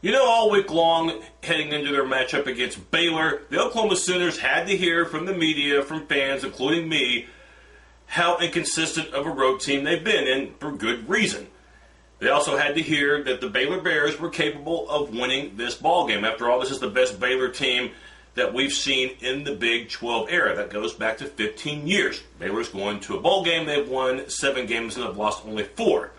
You know, all week long, heading into their matchup against Baylor, the Oklahoma Sooners had to hear from the media, from fans, including me, how inconsistent of a road team they've been, and for good reason. They also had to hear that the Baylor Bears were capable of winning this ballgame. After all, this is the best Baylor team that we've seen in the Big 12 era. That goes back to 15 years. Baylor's going to a bowl game. They've won 7 games and have lost only 4.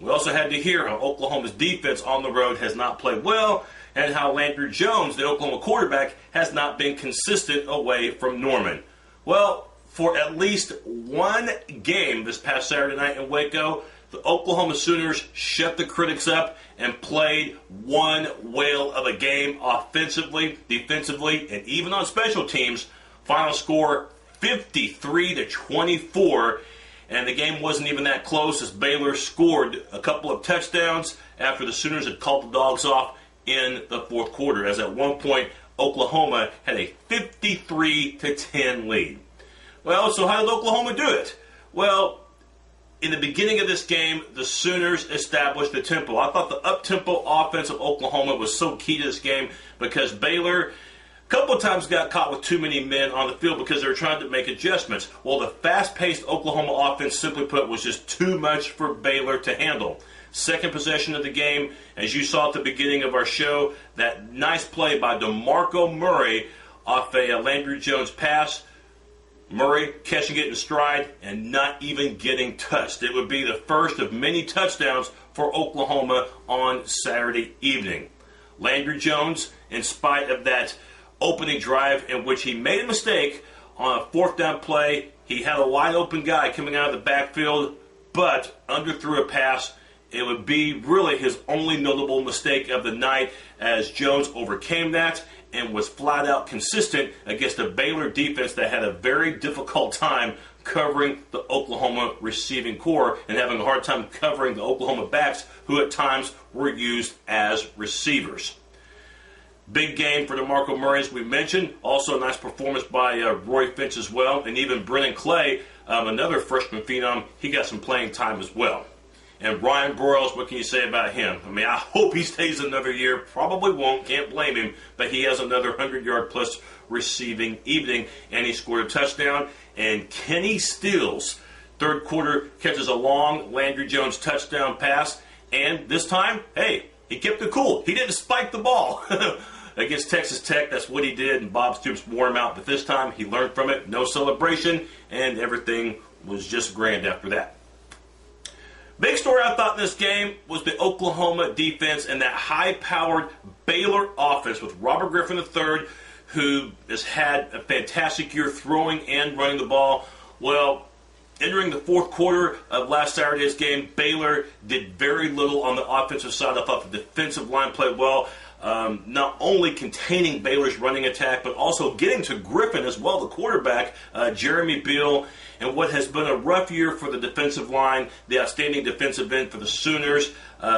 We also had to hear how Oklahoma's defense on the road has not played well and how Landry Jones, the Oklahoma quarterback, has not been consistent away from Norman. Well, for at least one game this past Saturday night in Waco, the Oklahoma Sooners shut the critics up and played one whale of a game offensively, defensively, and even on special teams. Final score 53-24. And the game wasn't even that close as Baylor scored a couple of touchdowns after the Sooners had called the dogs off in the fourth quarter, as at one point Oklahoma had a 53-10 lead. Well, so how did Oklahoma do it? Well, in the beginning of this game, the Sooners established the tempo. I thought the up-tempo offense of Oklahoma was so key to this game because Baylor a couple of times got caught with too many men on the field because they were trying to make adjustments. Well, the fast-paced Oklahoma offense, simply put, was just too much for Baylor to handle. Second possession of the game, as you saw at the beginning of our show, that nice play by DeMarco Murray off a Landry Jones pass. Murray catching it in stride and not even getting touched. It would be the first of many touchdowns for Oklahoma on Saturday evening. Landry Jones, in spite of that opening drive in which he made a mistake on a fourth down play, he had a wide open guy coming out of the backfield, but underthrew a pass. It would be really his only notable mistake of the night as Jones overcame that and was flat out consistent against a Baylor defense that had a very difficult time covering the Oklahoma receiving corps and having a hard time covering the Oklahoma backs who at times were used as receivers. Big game for DeMarco Murray, as we mentioned. Also a nice performance by Roy Finch as well. And even Brennan Clay, another freshman phenom, he got some playing time as well. And Brian Broyles, what can you say about him? I mean, I hope he stays another year. Probably won't. Can't blame him. But he has another 100-yard-plus receiving evening. And he scored a touchdown. And Kenny Steele's third quarter catches a long Landry Jones touchdown pass. And this time, hey, he kept it cool. He didn't spike the ball. Against Texas Tech, that's what he did, and Bob Stoops wore him out. But this time, he learned from it. No celebration, and everything was just grand after that. Big story I thought in this game was the Oklahoma defense and that high-powered Baylor offense with Robert Griffin III, who has had a fantastic year throwing and running the ball. Well, entering the fourth quarter of last Saturday's game, Baylor did very little on the offensive side. I thought the defensive line played well. Not only containing Baylor's running attack, but also getting to Griffin as well, the quarterback, Jeremy Beal, and what has been a rough year for the defensive line, the outstanding defensive end for the Sooners,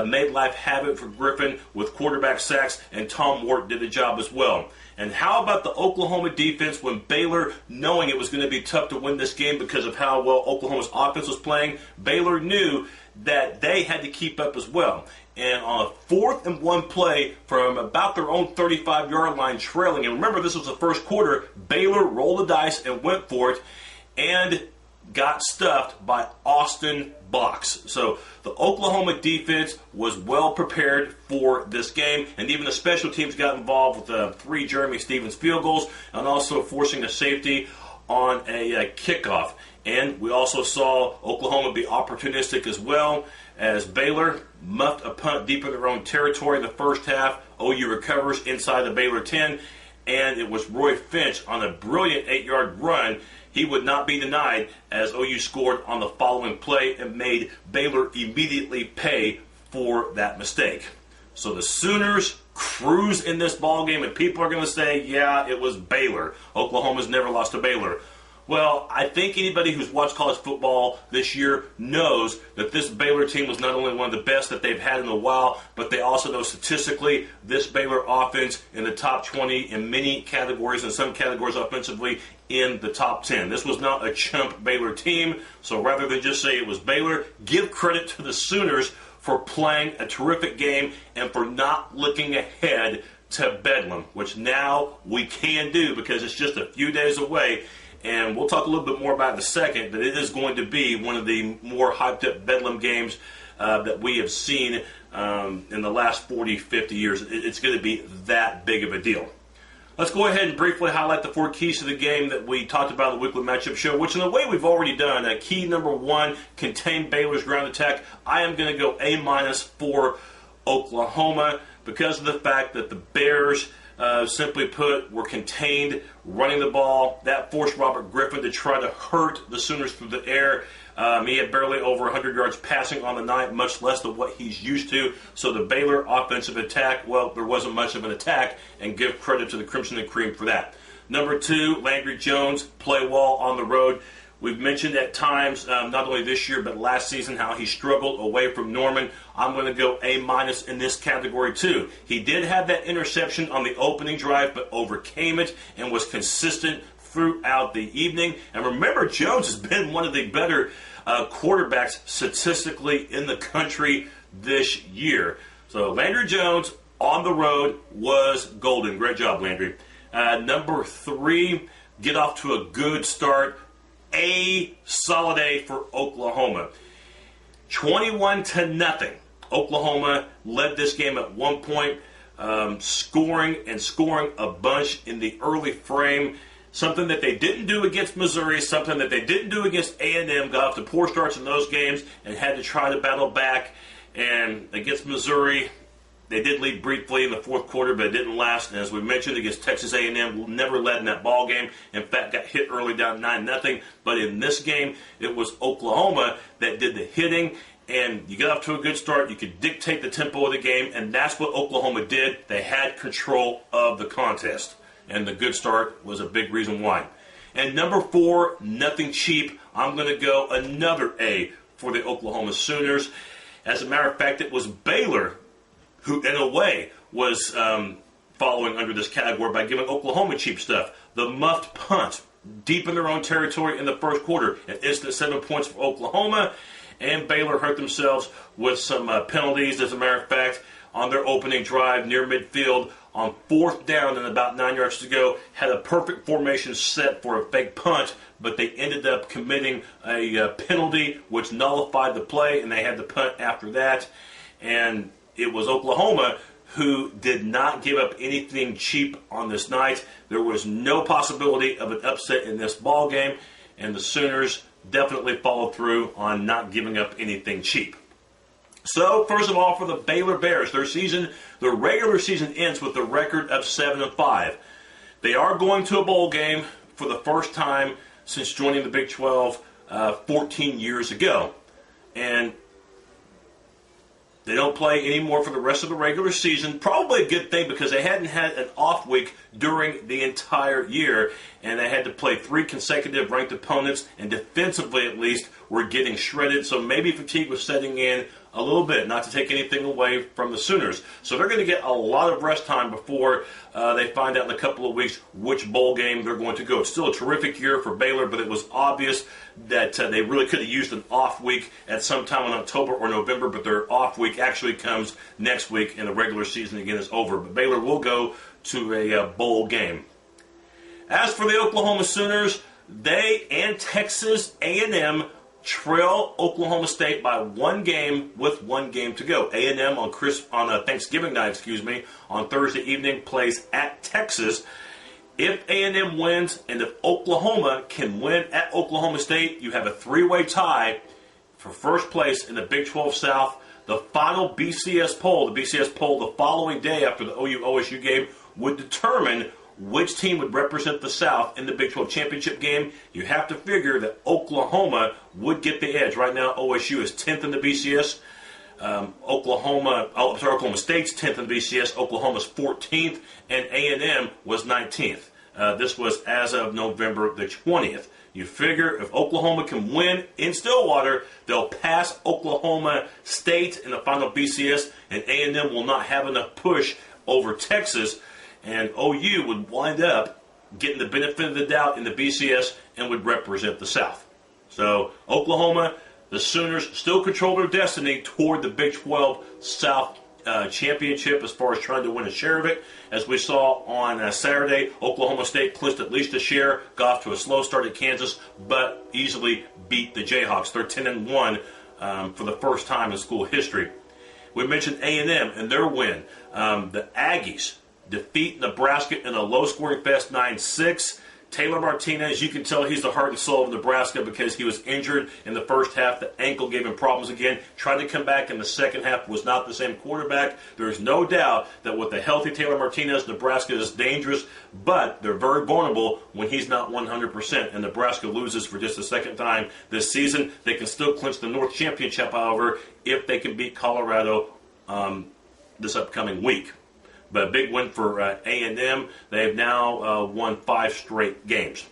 made life havoc for Griffin with quarterback sacks, and Tom Ward did the job as well. And how about the Oklahoma defense when Baylor, knowing it was going to be tough to win this game because of how well Oklahoma's offense was playing, Baylor knew that they had to keep up as well. And on a 4th and 1 play from about their own 35-yard line trailing, and remember this was the first quarter, Baylor rolled the dice and went for it and got stuffed by Austin Box. So the Oklahoma defense was well prepared for this game, and even the special teams got involved with 3 Jeremy Stevens field goals and also forcing a safety on a kickoff. And we also saw Oklahoma be opportunistic as well as Baylor muffed a punt deep in their own territory in the first half. OU recovers inside the Baylor 10, and it was Roy Finch on a brilliant 8-yard run. He would not be denied as OU scored on the following play and made Baylor immediately pay for that mistake. So the Sooners cruise in this ballgame, and people are going to say, yeah, it was Baylor. Oklahoma's never lost to Baylor. Well, I think anybody who's watched college football this year knows that this Baylor team was not only one of the best that they've had in a while, but they also know statistically this Baylor offense in the top 20 in many categories, and some categories offensively in the top 10. This was not a chump Baylor team, so rather than just say it was Baylor, give credit to the Sooners for playing a terrific game and for not looking ahead to Bedlam, which now we can do because it's just a few days away. And we'll talk a little bit more about it in a second, but it is going to be one of the more hyped up Bedlam games that we have seen in the last 40, 50 years. It's going to be that big of a deal. Let's go ahead and briefly highlight the 4 keys to the game that we talked about in the weekly matchup show, which in a way we've already done. Key number 1, contain Baylor's ground attack. I am going to go A- for Oklahoma because of the fact that the Bears, simply put, were contained running the ball. That forced Robert Griffin to try to hurt the Sooners through the air. He had barely over 100 yards passing on the night, much less than what he's used to. So the Baylor offensive attack, well, there wasn't much of an attack, and give credit to the Crimson and Cream for that. Number 2, Landry Jones, play well on the road. We've mentioned at times, not only this year but last season, how he struggled away from Norman. I'm going to go A- in this category too. He did have that interception on the opening drive, but overcame it and was consistent throughout the evening. And remember, Jones has been one of the better quarterbacks statistically in the country this year. So Landry Jones on the road was golden. Great job, Landry. Number 3, get off to a good start. A solid A for Oklahoma. 21-0. Oklahoma led this game at one point, scoring a bunch in the early frame. Something that they didn't do against Missouri, something that they didn't do against A&M. Got off to poor starts in those games and had to try to battle back. And against Missouri, they did lead briefly in the fourth quarter, but it didn't last. And as we mentioned, against Texas A&M, never led in that ball game. In fact, got hit early down 9-0. But in this game, it was Oklahoma that did the hitting. And you got off to a good start. You could dictate the tempo of the game, and that's what Oklahoma did. They had control of the contest. And the good start was a big reason why. And number 4, nothing cheap. I'm going to go another A for the Oklahoma Sooners. As a matter of fact, it was Baylor who, in a way, was following under this category by giving Oklahoma cheap stuff. The muffed punt deep in their own territory in the first quarter. An instant 7 points for Oklahoma. And Baylor hurt themselves with some penalties, as a matter of fact, on their opening drive near midfield. On 4th down and about 9 yards to go, had a perfect formation set for a fake punt, but they ended up committing a penalty which nullified the play, and they had the punt after that. And it was Oklahoma who did not give up anything cheap on this night. There was no possibility of an upset in this ball game, and the Sooners definitely followed through on not giving up anything cheap. So, first of all, for the Baylor Bears, their regular season ends with a record of 7-5. They are going to a bowl game for the first time since joining the Big 12 14 years ago. And they don't play anymore for the rest of the regular season. Probably a good thing because they hadn't had an off week during the entire year. And they had to play 3 consecutive ranked opponents. And defensively, at least, were getting shredded. So maybe fatigue was setting in a little bit, not to take anything away from the Sooners. So they're going to get a lot of rest time before they find out in a couple of weeks which bowl game they're going to go. It's still a terrific year for Baylor, but it was obvious that they really could have used an off week at some time in October or November, but their off week actually comes next week, and the regular season again is over. But Baylor will go to a bowl game. As for the Oklahoma Sooners, they and Texas A&M trail Oklahoma State by 1 game with 1 game to go. A&M on Thanksgiving night, on Thursday evening plays at Texas. If A&M wins and if Oklahoma can win at Oklahoma State, you have a 3-way tie for first place in the Big 12 South. The final BCS poll, the following day after the OU-OSU game, would determine which team would represent the South in the Big 12 championship game. You have to figure that Oklahoma would get the edge. Right now, OSU is 10th in the BCS. Oklahoma State's 10th in the BCS. Oklahoma's 14th, and A&M was 19th. This was as of November the 20th. You figure if Oklahoma can win in Stillwater, they'll pass Oklahoma State in the final BCS, and A&M will not have enough push over Texas, and OU would wind up getting the benefit of the doubt in the BCS and would represent the South. So Oklahoma The Sooners still control their destiny toward the Big 12 South championship as far as trying to win a share of it. As we saw on Saturday, Oklahoma State clinched at least a share, got off to a slow start at Kansas, but easily beat the Jayhawks. They're 10-1 for the first time in school history. We mentioned A&M and their win. The Aggies defeat Nebraska in a low-scoring fest 9-6. Taylor Martinez, you can tell he's the heart and soul of Nebraska because he was injured in the first half. The ankle gave him problems again. Tried to come back in the second half, was not the same quarterback. There is no doubt that with a healthy Taylor Martinez, Nebraska is dangerous, but they're very vulnerable when he's not 100%, and Nebraska loses for just the second time this season. They can still clinch the North Championship, however, if they can beat Colorado this upcoming week. But a big win for A&M. They have now won 5 straight games.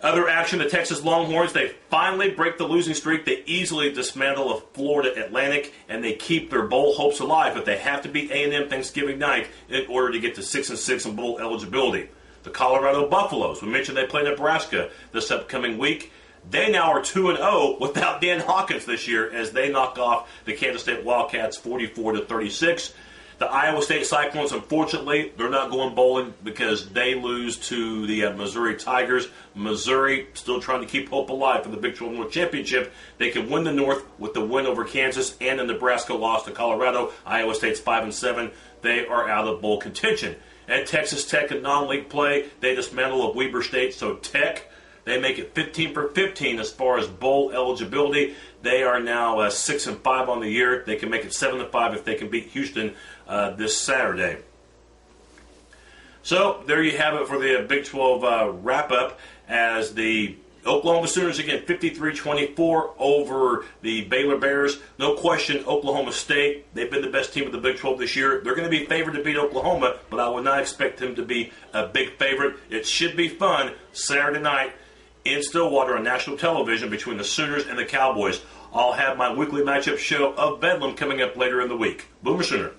Other action, the Texas Longhorns, they finally break the losing streak. They easily dismantle a Florida Atlantic, and they keep their bowl hopes alive. But they have to beat A&M Thanksgiving night in order to get to 6-6 in bowl eligibility. The Colorado Buffaloes, we mentioned they play Nebraska this upcoming week. They now are 2-0 without Dan Hawkins this year as they knock off the Kansas State Wildcats 44-36. The Iowa State Cyclones, unfortunately, they're not going bowling because they lose to the Missouri Tigers. Missouri still trying to keep hope alive for the Big 12 North Championship. They can win the North with the win over Kansas and the Nebraska loss to Colorado. Iowa State's 5-7. They are out of bowl contention. And Texas Tech in non-league play, they dismantle of Weber State. So Tech, they make it 15 for 15 as far as bowl eligibility. They are now 6-5 on the year. They can make it 7-5 if they can beat Houston this Saturday. So there you have it for the Big 12 wrap-up as the Oklahoma Sooners, again, 53-24 over the Baylor Bears. No question, Oklahoma State, they've been the best team of the Big 12 this year. They're going to be favored to beat Oklahoma, but I would not expect them to be a big favorite. It should be fun Saturday night in Stillwater on national television between the Sooners and the Cowboys. I'll have my weekly matchup show of Bedlam coming up later in the week. Boomer Sooner.